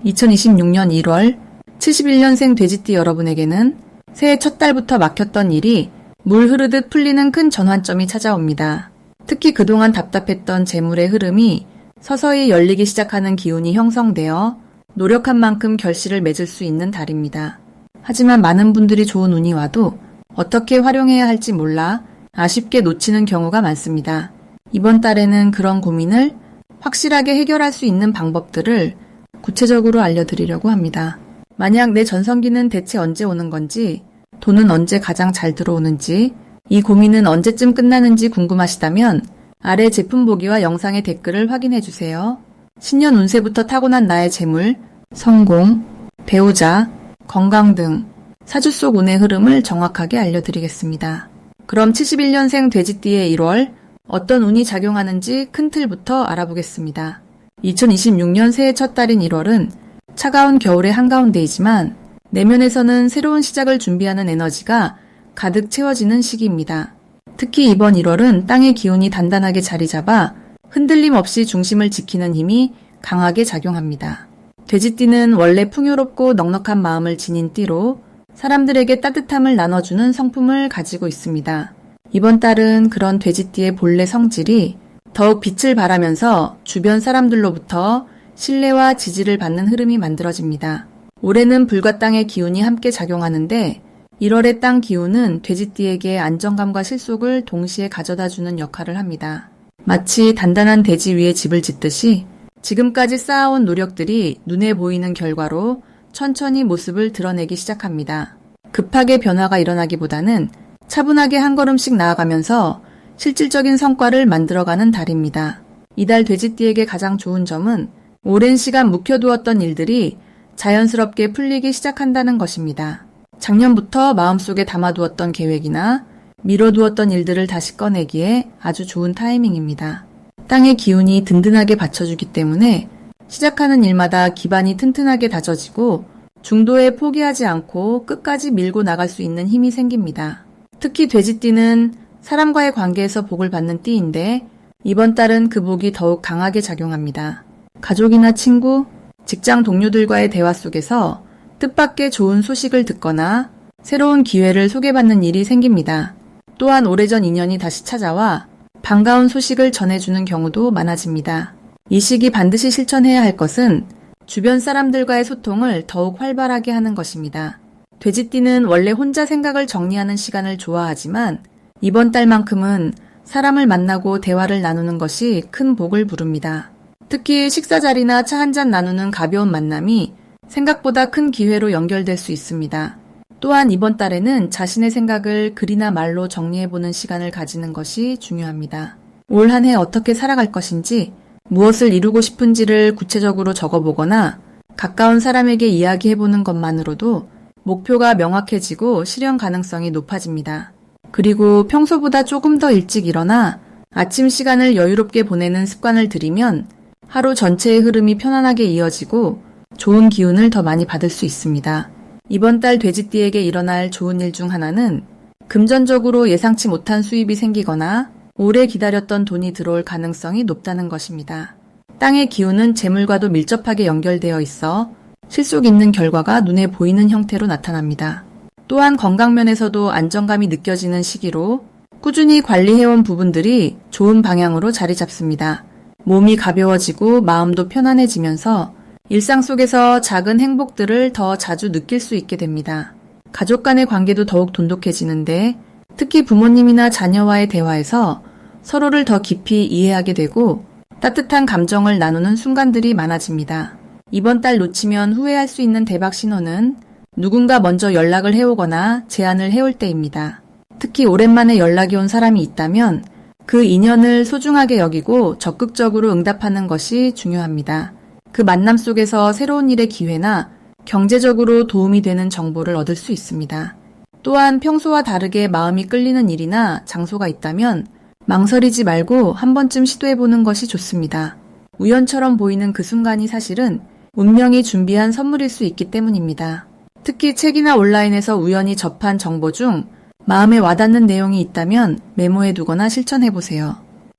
2026년 1월 71년생 돼지띠 여러분에게는 새해 첫 달부터 막혔던 일이 물 흐르듯 풀리는 큰 전환점이 찾아옵니다. 특히 그동안 답답했던 재물의 흐름이 서서히 열리기 시작하는 기운이 형성되어 노력한 만큼 결실을 맺을 수 있는 달입니다. 하지만 많은 분들이 좋은 운이 와도 어떻게 활용해야 할지 몰라 아쉽게 놓치는 경우가 많습니다. 이번 달에는 그런 고민을 확실하게 해결할 수 있는 방법들을 구체적으로 알려드리려고 합니다. 만약 내 전성기는 대체 언제 오는 건지, 돈은 언제 가장 잘 들어오는지, 이 고민은 언제쯤 끝나는지 궁금하시다면 아래 제품 보기와 영상의 댓글을 확인해주세요. 신년 운세부터 타고난 나의 재물, 성공, 배우자, 건강 등 사주 속 운의 흐름을 정확하게 알려드리겠습니다. 그럼 71년생 돼지띠의 1월 어떤 운이 작용하는지 큰 틀부터 알아보겠습니다. 2026년 새해 첫 달인 1월은 차가운 겨울의 한가운데이지만 내면에서는 새로운 시작을 준비하는 에너지가 가득 채워지는 시기입니다. 특히 이번 1월은 땅의 기운이 단단하게 자리 잡아 흔들림 없이 중심을 지키는 힘이 강하게 작용합니다. 돼지띠는 원래 풍요롭고 넉넉한 마음을 지닌 띠로 사람들에게 따뜻함을 나눠주는 성품을 가지고 있습니다. 이번 달은 그런 돼지띠의 본래 성질이 더욱 빛을 발하면서 주변 사람들로부터 신뢰와 지지를 받는 흐름이 만들어집니다. 올해는 불과 땅의 기운이 함께 작용하는데 1월의 땅 기운은 돼지띠에게 안정감과 실속을 동시에 가져다주는 역할을 합니다. 마치 단단한 대지 위에 집을 짓듯이 지금까지 쌓아온 노력들이 눈에 보이는 결과로 천천히 모습을 드러내기 시작합니다. 급하게 변화가 일어나기보다는 차분하게 한 걸음씩 나아가면서 실질적인 성과를 만들어가는 달입니다. 이달 돼지띠에게 가장 좋은 점은 오랜 시간 묵혀두었던 일들이 자연스럽게 풀리기 시작한다는 것입니다. 작년부터 마음속에 담아두었던 계획이나 미뤄두었던 일들을 다시 꺼내기에 아주 좋은 타이밍입니다. 땅의 기운이 든든하게 받쳐주기 때문에 시작하는 일마다 기반이 튼튼하게 다져지고 중도에 포기하지 않고 끝까지 밀고 나갈 수 있는 힘이 생깁니다. 특히 돼지띠는 사람과의 관계에서 복을 받는 띠인데 이번 달은 그 복이 더욱 강하게 작용합니다. 가족이나 친구, 직장 동료들과의 대화 속에서 뜻밖의 좋은 소식을 듣거나 새로운 기회를 소개받는 일이 생깁니다. 또한 오래전 인연이 다시 찾아와 반가운 소식을 전해주는 경우도 많아집니다. 이 시기 반드시 실천해야 할 것은 주변 사람들과의 소통을 더욱 활발하게 하는 것입니다. 돼지띠는 원래 혼자 생각을 정리하는 시간을 좋아하지만 이번 달만큼은 사람을 만나고 대화를 나누는 것이 큰 복을 부릅니다. 특히 식사 자리나 차 한잔 나누는 가벼운 만남이 생각보다 큰 기회로 연결될 수 있습니다. 또한 이번 달에는 자신의 생각을 글이나 말로 정리해보는 시간을 가지는 것이 중요합니다. 올 한 해 어떻게 살아갈 것인지, 무엇을 이루고 싶은지를 구체적으로 적어보거나 가까운 사람에게 이야기해보는 것만으로도 목표가 명확해지고 실현 가능성이 높아집니다. 그리고 평소보다 조금 더 일찍 일어나 아침 시간을 여유롭게 보내는 습관을 들이면 하루 전체의 흐름이 편안하게 이어지고 좋은 기운을 더 많이 받을 수 있습니다. 이번 달 돼지띠에게 일어날 좋은 일 중 하나는 금전적으로 예상치 못한 수입이 생기거나 오래 기다렸던 돈이 들어올 가능성이 높다는 것입니다. 땅의 기운은 재물과도 밀접하게 연결되어 있어 실속 있는 결과가 눈에 보이는 형태로 나타납니다. 또한 건강면에서도 안정감이 느껴지는 시기로 꾸준히 관리해온 부분들이 좋은 방향으로 자리 잡습니다. 몸이 가벼워지고 마음도 편안해지면서 일상 속에서 작은 행복들을 더 자주 느낄 수 있게 됩니다. 가족 간의 관계도 더욱 돈독해지는데 특히 부모님이나 자녀와의 대화에서 서로를 더 깊이 이해하게 되고 따뜻한 감정을 나누는 순간들이 많아집니다. 이번 달 놓치면 후회할 수 있는 대박 신호는 누군가 먼저 연락을 해오거나 제안을 해올 때입니다. 특히 오랜만에 연락이 온 사람이 있다면 그 인연을 소중하게 여기고 적극적으로 응답하는 것이 중요합니다. 그 만남 속에서 새로운 일의 기회나 경제적으로 도움이 되는 정보를 얻을 수 있습니다. 또한 평소와 다르게 마음이 끌리는 일이나 장소가 있다면 망설이지 말고 한 번쯤 시도해보는 것이 좋습니다. 우연처럼 보이는 그 순간이 사실은 운명이 준비한 선물일 수 있기 때문입니다. 특히 책이나 온라인에서 우연히 접한 정보 중 마음에 와닿는 내용이 있다면 메모해두거나 실천해보세요.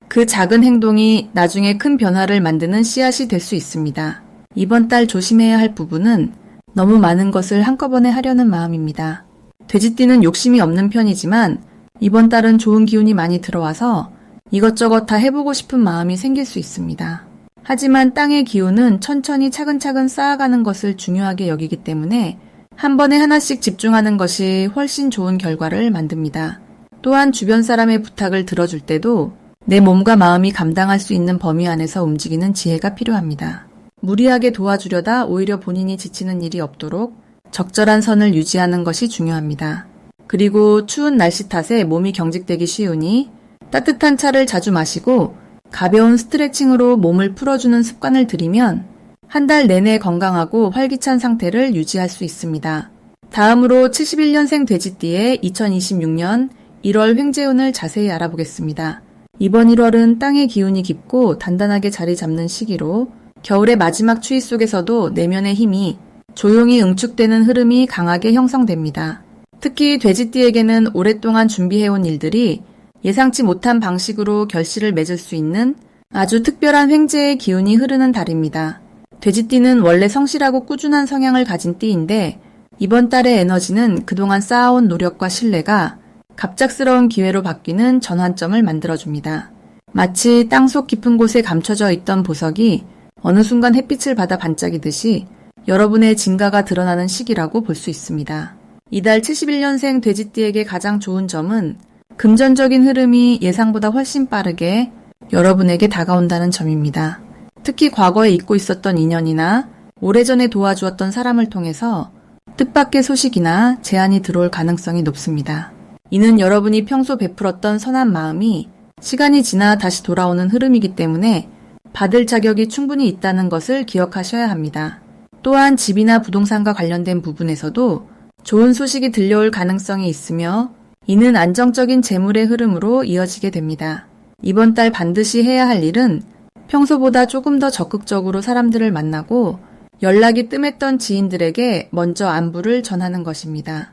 그 작은 행동이 나중에 큰 변화를 만드는 씨앗이 될 수 있습니다. 이번 달 조심해야 할 부분은 너무 많은 것을 한꺼번에 하려는 마음입니다. 돼지띠는 욕심이 없는 편이지만 이번 달은 좋은 기운이 많이 들어와서 이것저것 다 해보고 싶은 마음이 생길 수 있습니다. 하지만 땅의 기운은 천천히 차근차근 쌓아가는 것을 중요하게 여기기 때문에 한 번에 하나씩 집중하는 것이 훨씬 좋은 결과를 만듭니다. 또한 주변 사람의 부탁을 들어줄 때도 내 몸과 마음이 감당할 수 있는 범위 안에서 움직이는 지혜가 필요합니다. 무리하게 도와주려다 오히려 본인이 지치는 일이 없도록 적절한 선을 유지하는 것이 중요합니다. 그리고 추운 날씨 탓에 몸이 경직되기 쉬우니 따뜻한 차를 자주 마시고 가벼운 스트레칭으로 몸을 풀어주는 습관을 들이면 한 달 내내 건강하고 활기찬 상태를 유지할 수 있습니다. 다음으로 71년생 돼지띠의 2026년 1월 횡재운을 자세히 알아보겠습니다. 이번 1월은 땅의 기운이 깊고 단단하게 자리 잡는 시기로 겨울의 마지막 추위 속에서도 내면의 힘이 조용히 응축되는 흐름이 강하게 형성됩니다. 특히 돼지띠에게는 오랫동안 준비해온 일들이 예상치 못한 방식으로 결실을 맺을 수 있는 아주 특별한 횡재의 기운이 흐르는 달입니다. 돼지띠는 원래 성실하고 꾸준한 성향을 가진 띠인데 이번 달의 에너지는 그동안 쌓아온 노력과 신뢰가 갑작스러운 기회로 바뀌는 전환점을 만들어줍니다. 마치 땅속 깊은 곳에 감춰져 있던 보석이 어느 순간 햇빛을 받아 반짝이듯이 여러분의 진가가 드러나는 시기라고 볼 수 있습니다. 이달 71년생 돼지띠에게 가장 좋은 점은 금전적인 흐름이 예상보다 훨씬 빠르게 여러분에게 다가온다는 점입니다. 특히 과거에 잊고 있었던 인연이나 오래전에 도와주었던 사람을 통해서 뜻밖의 소식이나 제안이 들어올 가능성이 높습니다. 이는 여러분이 평소 베풀었던 선한 마음이 시간이 지나 다시 돌아오는 흐름이기 때문에 받을 자격이 충분히 있다는 것을 기억하셔야 합니다. 또한 집이나 부동산과 관련된 부분에서도 좋은 소식이 들려올 가능성이 있으며 이는 안정적인 재물의 흐름으로 이어지게 됩니다. 이번 달 반드시 해야 할 일은 평소보다 조금 더 적극적으로 사람들을 만나고 연락이 뜸했던 지인들에게 먼저 안부를 전하는 것입니다.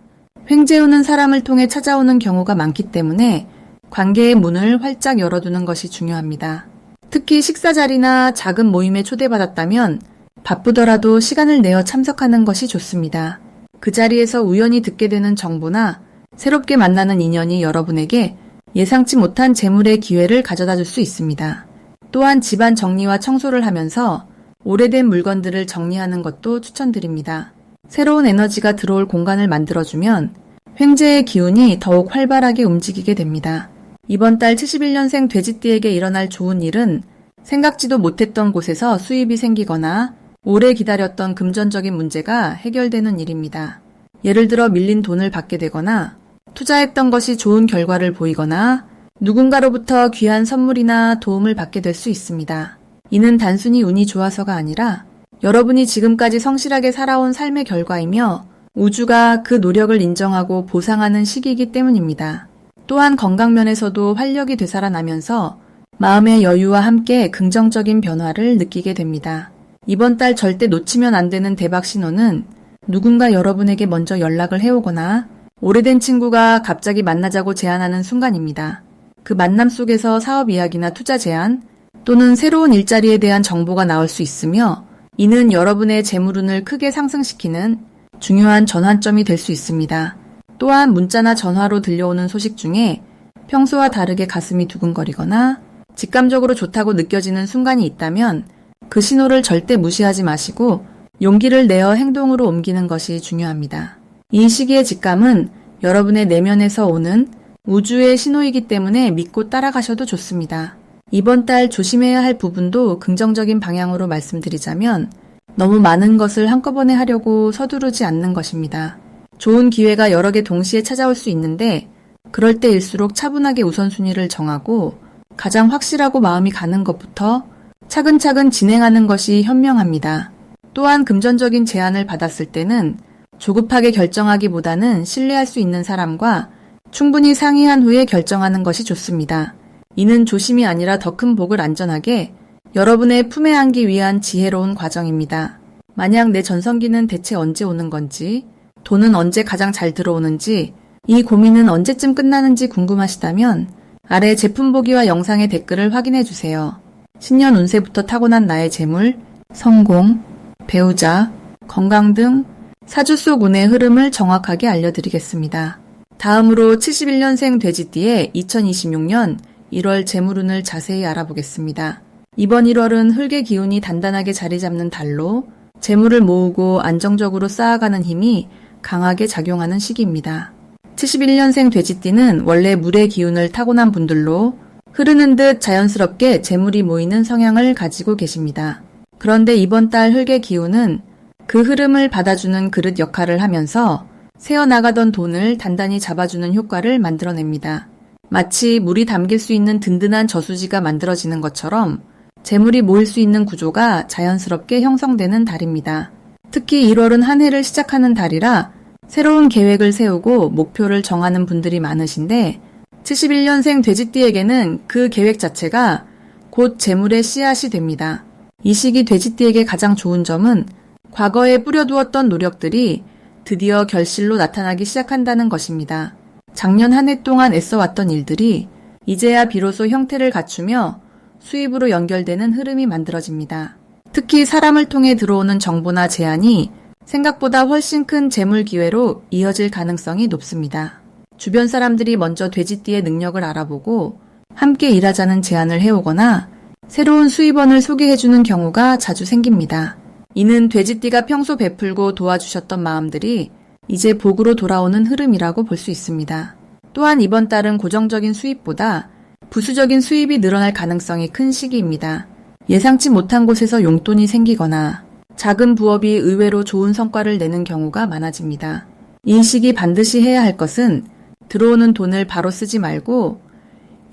횡재우는 사람을 통해 찾아오는 경우가 많기 때문에 관계의 문을 활짝 열어두는 것이 중요합니다. 특히 식사 자리나 작은 모임에 초대받았다면 바쁘더라도 시간을 내어 참석하는 것이 좋습니다. 그 자리에서 우연히 듣게 되는 정보나 새롭게 만나는 인연이 여러분에게 예상치 못한 재물의 기회를 가져다 줄 수 있습니다. 또한 집안 정리와 청소를 하면서 오래된 물건들을 정리하는 것도 추천드립니다. 새로운 에너지가 들어올 공간을 만들어주면 횡재의 기운이 더욱 활발하게 움직이게 됩니다. 이번 달 71년생 돼지띠에게 일어날 좋은 일은 생각지도 못했던 곳에서 수입이 생기거나 오래 기다렸던 금전적인 문제가 해결되는 일입니다. 예를 들어 밀린 돈을 받게 되거나 투자했던 것이 좋은 결과를 보이거나 누군가로부터 귀한 선물이나 도움을 받게 될 수 있습니다. 이는 단순히 운이 좋아서가 아니라 여러분이 지금까지 성실하게 살아온 삶의 결과이며 우주가 그 노력을 인정하고 보상하는 시기이기 때문입니다. 또한 건강면에서도 활력이 되살아나면서 마음의 여유와 함께 긍정적인 변화를 느끼게 됩니다. 이번 달 절대 놓치면 안 되는 대박 신호는 누군가 여러분에게 먼저 연락을 해오거나 오래된 친구가 갑자기 만나자고 제안하는 순간입니다. 그 만남 속에서 사업 이야기나 투자 제안 또는 새로운 일자리에 대한 정보가 나올 수 있으며 이는 여러분의 재물운을 크게 상승시키는 중요한 전환점이 될 수 있습니다. 또한 문자나 전화로 들려오는 소식 중에 평소와 다르게 가슴이 두근거리거나 직감적으로 좋다고 느껴지는 순간이 있다면 그 신호를 절대 무시하지 마시고 용기를 내어 행동으로 옮기는 것이 중요합니다. 이 시기의 직감은 여러분의 내면에서 오는 우주의 신호이기 때문에 믿고 따라가셔도 좋습니다. 이번 달 조심해야 할 부분도 긍정적인 방향으로 말씀드리자면 너무 많은 것을 한꺼번에 하려고 서두르지 않는 것입니다. 좋은 기회가 여러 개 동시에 찾아올 수 있는데 그럴 때일수록 차분하게 우선순위를 정하고 가장 확실하고 마음이 가는 것부터 차근차근 진행하는 것이 현명합니다. 또한 금전적인 제안을 받았을 때는 조급하게 결정하기보다는 신뢰할 수 있는 사람과 충분히 상의한 후에 결정하는 것이 좋습니다. 이는 조심이 아니라 더 큰 복을 안전하게 여러분의 품에 안기 위한 지혜로운 과정입니다. 만약 내 전성기는 대체 언제 오는 건지, 돈은 언제 가장 잘 들어오는지, 이 고민은 언제쯤 끝나는지 궁금하시다면 아래 제품 보기와 영상의 댓글을 확인해 주세요. 신년 운세부터 타고난 나의 재물, 성공, 배우자, 건강 등 사주 속 운의 흐름을 정확하게 알려드리겠습니다. 다음으로 71년생 돼지띠의 2026년 1월 재물운을 자세히 알아보겠습니다. 이번 1월은 흙의 기운이 단단하게 자리 잡는 달로 재물을 모으고 안정적으로 쌓아가는 힘이 강하게 작용하는 시기입니다. 71년생 돼지띠는 원래 물의 기운을 타고난 분들로 흐르는 듯 자연스럽게 재물이 모이는 성향을 가지고 계십니다. 그런데 이번 달 흙의 기운은 그 흐름을 받아주는 그릇 역할을 하면서 새어나가던 돈을 단단히 잡아주는 효과를 만들어냅니다. 마치 물이 담길 수 있는 든든한 저수지가 만들어지는 것처럼 재물이 모일 수 있는 구조가 자연스럽게 형성되는 달입니다. 특히 1월은 한 해를 시작하는 달이라 새로운 계획을 세우고 목표를 정하는 분들이 많으신데 71년생 돼지띠에게는 그 계획 자체가 곧 재물의 씨앗이 됩니다. 이 시기 돼지띠에게 가장 좋은 점은 과거에 뿌려두었던 노력들이 드디어 결실로 나타나기 시작한다는 것입니다. 작년 한 해 동안 애써왔던 일들이 이제야 비로소 형태를 갖추며 수입으로 연결되는 흐름이 만들어집니다. 특히 사람을 통해 들어오는 정보나 제안이 생각보다 훨씬 큰 재물 기회로 이어질 가능성이 높습니다. 주변 사람들이 먼저 돼지띠의 능력을 알아보고 함께 일하자는 제안을 해오거나 새로운 수입원을 소개해주는 경우가 자주 생깁니다. 이는 돼지띠가 평소 베풀고 도와주셨던 마음들이 이제 복으로 돌아오는 흐름이라고 볼 수 있습니다. 또한 이번 달은 고정적인 수입보다 부수적인 수입이 늘어날 가능성이 큰 시기입니다. 예상치 못한 곳에서 용돈이 생기거나 작은 부업이 의외로 좋은 성과를 내는 경우가 많아집니다. 이 시기 반드시 해야 할 것은 들어오는 돈을 바로 쓰지 말고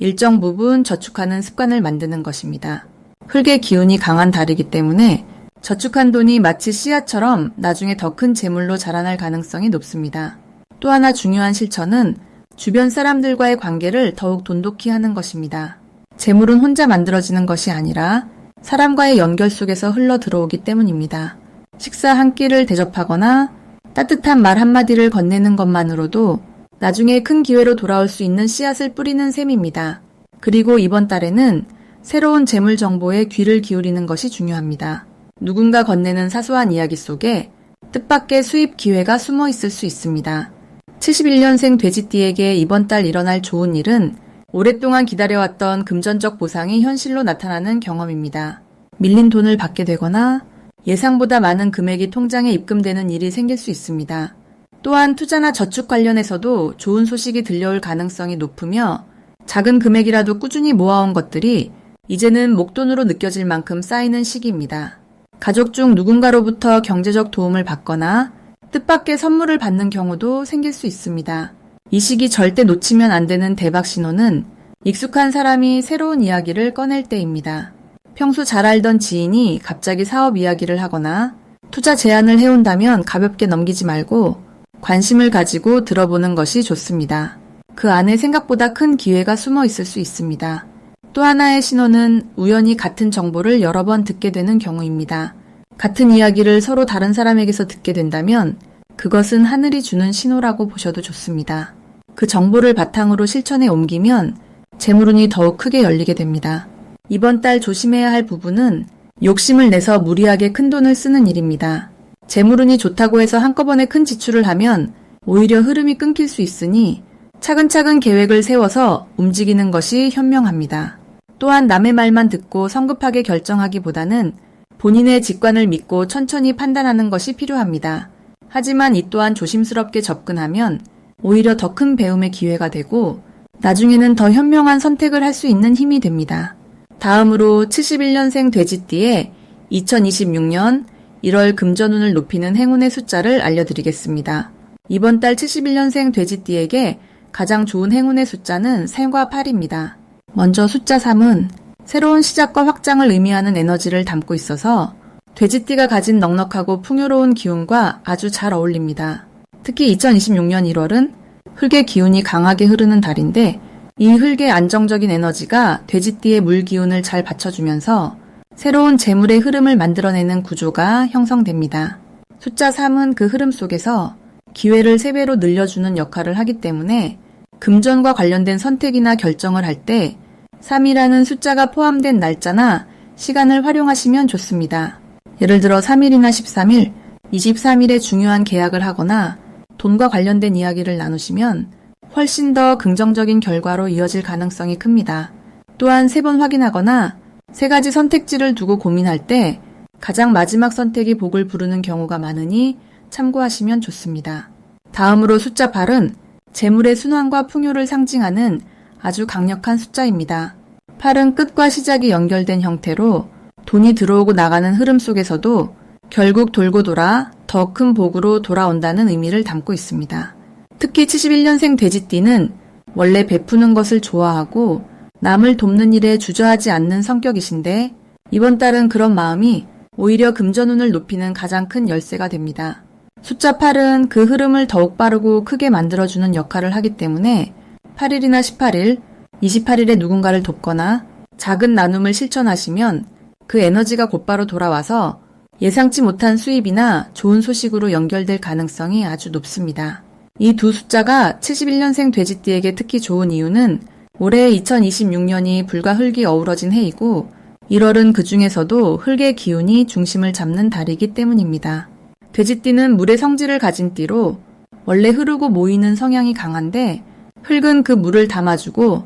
일정 부분 저축하는 습관을 만드는 것입니다. 흙의 기운이 강한 달이기 때문에 저축한 돈이 마치 씨앗처럼 나중에 더 큰 재물로 자라날 가능성이 높습니다. 또 하나 중요한 실천은 주변 사람들과의 관계를 더욱 돈독히 하는 것입니다. 재물은 혼자 만들어지는 것이 아니라 사람과의 연결 속에서 흘러 들어오기 때문입니다. 식사 한 끼를 대접하거나 따뜻한 말 한마디를 건네는 것만으로도 나중에 큰 기회로 돌아올 수 있는 씨앗을 뿌리는 셈입니다. 그리고 이번 달에는 새로운 재물 정보에 귀를 기울이는 것이 중요합니다. 누군가 건네는 사소한 이야기 속에 뜻밖의 수입 기회가 숨어 있을 수 있습니다. 71년생 돼지띠에게 이번 달 일어날 좋은 일은 오랫동안 기다려왔던 금전적 보상이 현실로 나타나는 경험입니다. 밀린 돈을 받게 되거나 예상보다 많은 금액이 통장에 입금되는 일이 생길 수 있습니다. 또한 투자나 저축 관련해서도 좋은 소식이 들려올 가능성이 높으며 작은 금액이라도 꾸준히 모아온 것들이 이제는 목돈으로 느껴질 만큼 쌓이는 시기입니다. 가족 중 누군가로부터 경제적 도움을 받거나 뜻밖의 선물을 받는 경우도 생길 수 있습니다. 이 시기 절대 놓치면 안 되는 대박 신호는 익숙한 사람이 새로운 이야기를 꺼낼 때입니다. 평소 잘 알던 지인이 갑자기 사업 이야기를 하거나 투자 제안을 해온다면 가볍게 넘기지 말고 관심을 가지고 들어보는 것이 좋습니다. 그 안에 생각보다 큰 기회가 숨어 있을 수 있습니다. 또 하나의 신호는 우연히 같은 정보를 여러 번 듣게 되는 경우입니다. 같은 이야기를 서로 다른 사람에게서 듣게 된다면 그것은 하늘이 주는 신호라고 보셔도 좋습니다. 그 정보를 바탕으로 실천에 옮기면 재물운이 더욱 크게 열리게 됩니다. 이번 달 조심해야 할 부분은 욕심을 내서 무리하게 큰 돈을 쓰는 일입니다. 재물운이 좋다고 해서 한꺼번에 큰 지출을 하면 오히려 흐름이 끊길 수 있으니 차근차근 계획을 세워서 움직이는 것이 현명합니다. 또한 남의 말만 듣고 성급하게 결정하기보다는 본인의 직관을 믿고 천천히 판단하는 것이 필요합니다. 하지만 이 또한 조심스럽게 접근하면 오히려 더 큰 배움의 기회가 되고 나중에는 더 현명한 선택을 할 수 있는 힘이 됩니다. 다음으로 71년생 돼지띠의 2026년 1월 금전운을 높이는 행운의 숫자를 알려드리겠습니다. 이번 달 71년생 돼지띠에게 가장 좋은 행운의 숫자는 3과 8입니다. 먼저 숫자 3은 새로운 시작과 확장을 의미하는 에너지를 담고 있어서 돼지띠가 가진 넉넉하고 풍요로운 기운과 아주 잘 어울립니다. 특히 2026년 1월은 흙의 기운이 강하게 흐르는 달인데 이 흙의 안정적인 에너지가 돼지띠의 물 기운을 잘 받쳐주면서 새로운 재물의 흐름을 만들어내는 구조가 형성됩니다. 숫자 3은 그 흐름 속에서 기회를 3배로 늘려주는 역할을 하기 때문에 금전과 관련된 선택이나 결정을 할 때 3이라는 숫자가 포함된 날짜나 시간을 활용하시면 좋습니다. 예를 들어 3일이나 13일, 23일에 중요한 계약을 하거나 돈과 관련된 이야기를 나누시면 훨씬 더 긍정적인 결과로 이어질 가능성이 큽니다. 또한 3번 확인하거나 3가지 선택지를 두고 고민할 때 가장 마지막 선택이 복을 부르는 경우가 많으니 참고하시면 좋습니다. 다음으로 숫자 8은 재물의 순환과 풍요를 상징하는 아주 강력한 숫자입니다. 8은 끝과 시작이 연결된 형태로 돈이 들어오고 나가는 흐름 속에서도 결국 돌고 돌아 더 큰 복으로 돌아온다는 의미를 담고 있습니다. 특히 71년생 돼지띠는 원래 베푸는 것을 좋아하고 남을 돕는 일에 주저하지 않는 성격이신데 이번 달은 그런 마음이 오히려 금전운을 높이는 가장 큰 열쇠가 됩니다. 숫자 8은 그 흐름을 더욱 빠르고 크게 만들어주는 역할을 하기 때문에 8일이나 18일, 28일에 누군가를 돕거나 작은 나눔을 실천하시면 그 에너지가 곧바로 돌아와서 예상치 못한 수입이나 좋은 소식으로 연결될 가능성이 아주 높습니다. 이 두 숫자가 71년생 돼지띠에게 특히 좋은 이유는 올해 2026년이 불과 흙이 어우러진 해이고 1월은 그 중에서도 흙의 기운이 중심을 잡는 달이기 때문입니다. 돼지띠는 물의 성질을 가진 띠로 원래 흐르고 모이는 성향이 강한데 흙은 그 물을 담아주고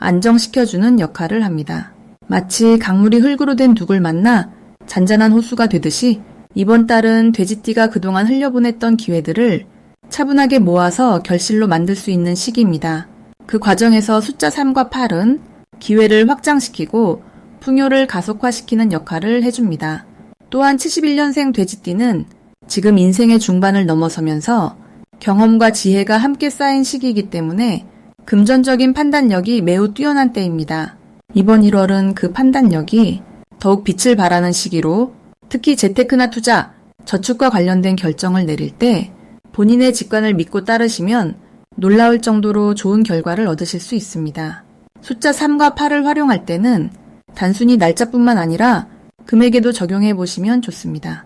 안정시켜주는 역할을 합니다. 마치 강물이 흙으로 된 둑을 만나 잔잔한 호수가 되듯이 이번 달은 돼지띠가 그동안 흘려보냈던 기회들을 차분하게 모아서 결실로 만들 수 있는 시기입니다. 그 과정에서 숫자 3과 8은 기회를 확장시키고 풍요를 가속화시키는 역할을 해줍니다. 또한 71년생 돼지띠는 지금 인생의 중반을 넘어서면서 경험과 지혜가 함께 쌓인 시기이기 때문에 금전적인 판단력이 매우 뛰어난 때입니다. 이번 1월은 그 판단력이 더욱 빛을 발하는 시기로 특히 재테크나 투자, 저축과 관련된 결정을 내릴 때 본인의 직관을 믿고 따르시면 놀라울 정도로 좋은 결과를 얻으실 수 있습니다. 숫자 3과 8을 활용할 때는 단순히 날짜뿐만 아니라 금액에도 적용해 보시면 좋습니다.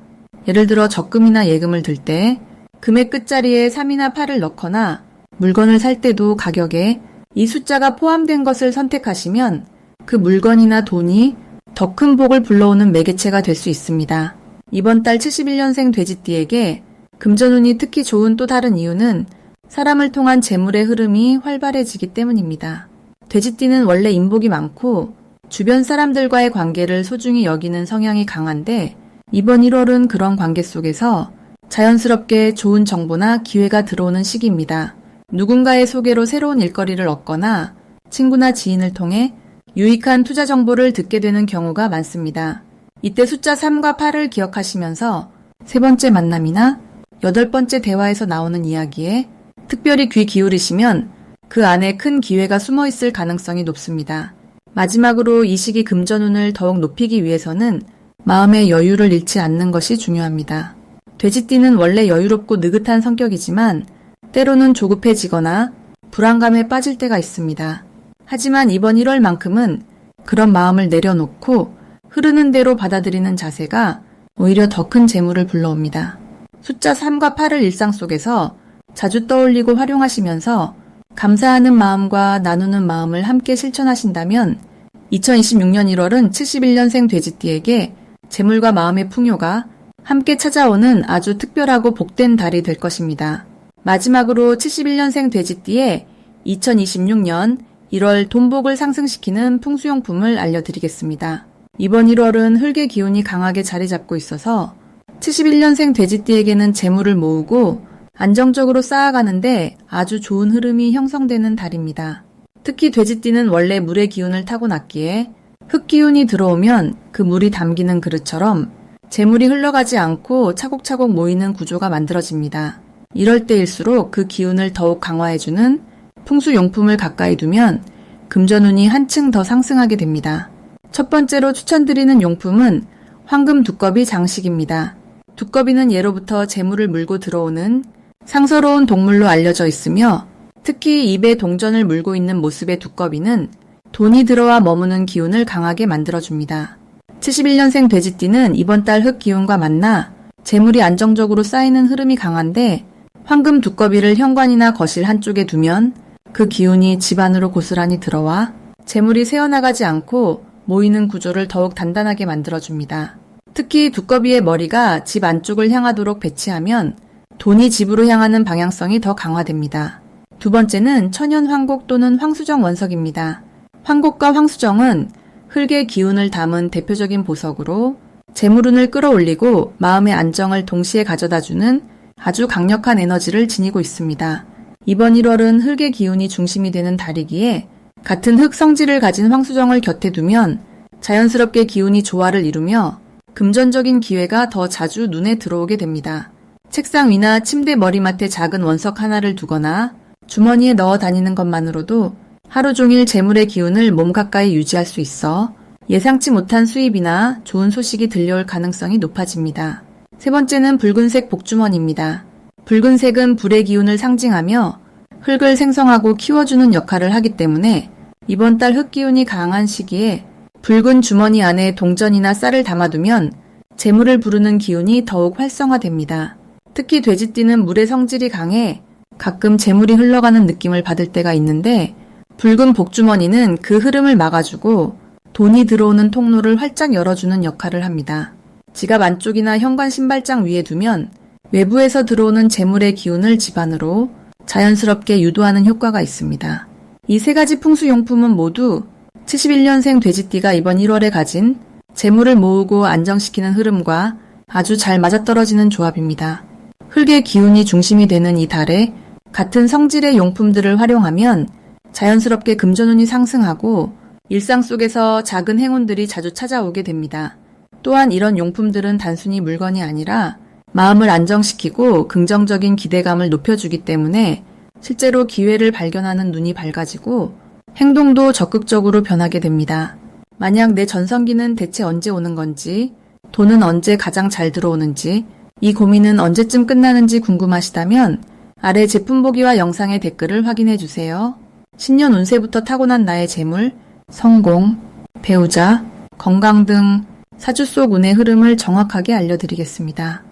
예를 들어 적금이나 예금을 들 때 금액 끝자리에 3이나 8을 넣거나 물건을 살 때도 가격에 이 숫자가 포함된 것을 선택하시면 그 물건이나 돈이 더 큰 복을 불러오는 매개체가 될 수 있습니다. 이번 달 71년생 돼지띠에게 금전운이 특히 좋은 또 다른 이유는 사람을 통한 재물의 흐름이 활발해지기 때문입니다. 돼지띠는 원래 인복이 많고 주변 사람들과의 관계를 소중히 여기는 성향이 강한데 이번 1월은 그런 관계 속에서 자연스럽게 좋은 정보나 기회가 들어오는 시기입니다. 누군가의 소개로 새로운 일거리를 얻거나 친구나 지인을 통해 유익한 투자 정보를 듣게 되는 경우가 많습니다. 이때 숫자 3과 8을 기억하시면서 3번째 만남이나 8번째 대화에서 나오는 이야기에 특별히 귀 기울이시면 그 안에 큰 기회가 숨어 있을 가능성이 높습니다. 마지막으로 이 시기 금전운을 더욱 높이기 위해서는 마음의 여유를 잃지 않는 것이 중요합니다. 돼지띠는 원래 여유롭고 느긋한 성격이지만 때로는 조급해지거나 불안감에 빠질 때가 있습니다. 하지만 이번 1월만큼은 그런 마음을 내려놓고 흐르는 대로 받아들이는 자세가 오히려 더 큰 재물을 불러옵니다. 숫자 3과 8을 일상 속에서 자주 떠올리고 활용하시면서 감사하는 마음과 나누는 마음을 함께 실천하신다면 2026년 1월은 71년생 돼지띠에게 재물과 마음의 풍요가 함께 찾아오는 아주 특별하고 복된 달이 될 것입니다. 마지막으로 71년생 돼지띠의 2026년 1월 돈복을 상승시키는 풍수용품을 알려드리겠습니다. 이번 1월은 흙의 기운이 강하게 자리 잡고 있어서 71년생 돼지띠에게는 재물을 모으고 안정적으로 쌓아가는데 아주 좋은 흐름이 형성되는 달입니다. 특히 돼지띠는 원래 물의 기운을 타고났기에 흙 기운이 들어오면 그 물이 담기는 그릇처럼 재물이 흘러가지 않고 차곡차곡 모이는 구조가 만들어집니다. 이럴 때일수록 그 기운을 더욱 강화해주는 풍수용품을 가까이 두면 금전운이 한층 더 상승하게 됩니다. 첫 번째로 추천드리는 용품은 황금 두꺼비 장식입니다. 두꺼비는 예로부터 재물을 물고 들어오는 상서로운 동물로 알려져 있으며 특히 입에 동전을 물고 있는 모습의 두꺼비는 돈이 들어와 머무는 기운을 강하게 만들어줍니다. 71년생 돼지띠는 이번 달 흙 기운과 만나 재물이 안정적으로 쌓이는 흐름이 강한데 황금 두꺼비를 현관이나 거실 한쪽에 두면 그 기운이 집 안으로 고스란히 들어와 재물이 새어나가지 않고 모이는 구조를 더욱 단단하게 만들어줍니다. 특히 두꺼비의 머리가 집 안쪽을 향하도록 배치하면 돈이 집으로 향하는 방향성이 더 강화됩니다. 두 번째는 천연 황곡 또는 황수정 원석입니다. 황곡과 황수정은 흙의 기운을 담은 대표적인 보석으로 재물운을 끌어올리고 마음의 안정을 동시에 가져다주는 아주 강력한 에너지를 지니고 있습니다. 이번 1월은 흙의 기운이 중심이 되는 달이기에 같은 흙 성질을 가진 황수정을 곁에 두면 자연스럽게 기운이 조화를 이루며 금전적인 기회가 더 자주 눈에 들어오게 됩니다. 책상 위나 침대 머리맡에 작은 원석 하나를 두거나 주머니에 넣어 다니는 것만으로도 하루 종일 재물의 기운을 몸 가까이 유지할 수 있어 예상치 못한 수입이나 좋은 소식이 들려올 가능성이 높아집니다. 세 번째는 붉은색 복주머니입니다. 붉은색은 불의 기운을 상징하며 흙을 생성하고 키워주는 역할을 하기 때문에 이번 달 흙기운이 강한 시기에 붉은 주머니 안에 동전이나 쌀을 담아두면 재물을 부르는 기운이 더욱 활성화됩니다. 특히 돼지띠는 물의 성질이 강해 가끔 재물이 흘러가는 느낌을 받을 때가 있는데 붉은 복주머니는 그 흐름을 막아주고 돈이 들어오는 통로를 활짝 열어주는 역할을 합니다. 지갑 안쪽이나 현관 신발장 위에 두면 외부에서 들어오는 재물의 기운을 집 안으로 자연스럽게 유도하는 효과가 있습니다. 이 세 가지 풍수용품은 모두 71년생 돼지띠가 이번 1월에 가진 재물을 모으고 안정시키는 흐름과 아주 잘 맞아떨어지는 조합입니다. 흙의 기운이 중심이 되는 이 달에 같은 성질의 용품들을 활용하면 자연스럽게 금전운이 상승하고 일상 속에서 작은 행운들이 자주 찾아오게 됩니다. 또한 이런 용품들은 단순히 물건이 아니라 마음을 안정시키고 긍정적인 기대감을 높여주기 때문에 실제로 기회를 발견하는 눈이 밝아지고 행동도 적극적으로 변하게 됩니다. 만약 내 전성기는 대체 언제 오는 건지, 돈은 언제 가장 잘 들어오는지, 이 고민은 언제쯤 끝나는지 궁금하시다면 아래 제품 보기와 영상의 댓글을 확인해 주세요. 신년 운세부터 타고난 나의 재물, 성공, 배우자, 건강 등 사주 속 운의 흐름을 정확하게 알려드리겠습니다.